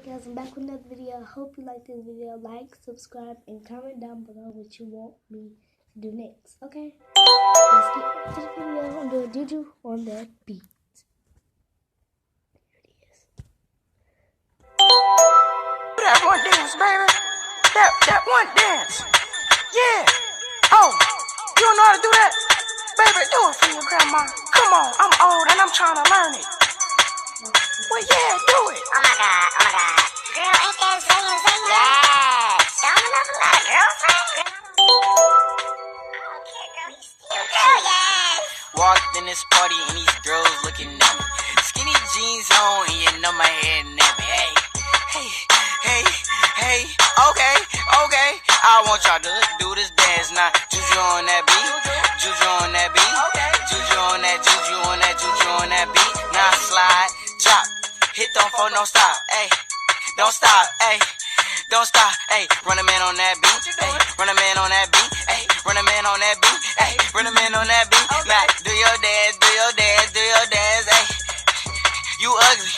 guys, I'm back with another video. I hope you like this video. Like, subscribe, and comment down below what you want me to do next. Okay? Let's get to the video. I'm doing Juju on that beat. Here it is. That one dance, baby. That one dance. Yeah. Oh, you don't know how to do that? Baby, do it for your grandma. Come on, I'm old and I'm trying to learn it. Well, yeah, do it. Oh my God. Girl, ain't that singing? Yes. Don't enough of that, girlfriend. Okay, girl, he's still girl, yes. Walked in this party and these girls looking at me. Skinny jeans on and you know my head nappy. Hey. Okay. I want y'all to do this dance now. Juju on that beat. Juju on that beat. Juju on that beat. Now slide, chop, hit don't fall, don't stop, ayy. Don't stop, ayy. Don't stop, ayy. Run a man on that beat, ayy. Run a man on that beat, ayy. Run a man on that beat, ayy. Run a man on that beat. Now do your dance, ayy. You ugly,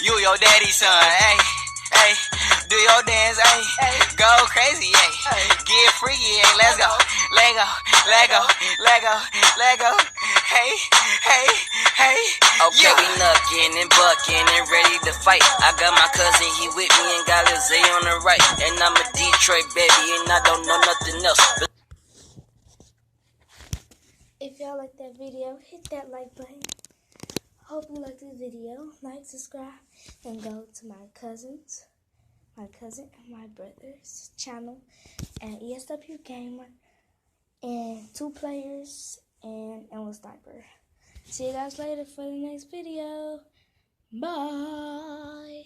you your daddy's son, ayy. Do your dance, ayy. Go crazy, ayy. Get freaky, ayy. Let's go. Let go. Hey. Okay, we knuckin' and buckin' and ready to fight. I got my cousin, he with me and got Lizzie on the right. And I'm a Detroit baby and I don't know nothing else. If y'all like that video, hit that like button. Hope you like this video. Like, subscribe, and go to my cousin and my brother's channel and ESW Gamer and 2 players and Ellen Sniper. See you guys later for the next video. Bye.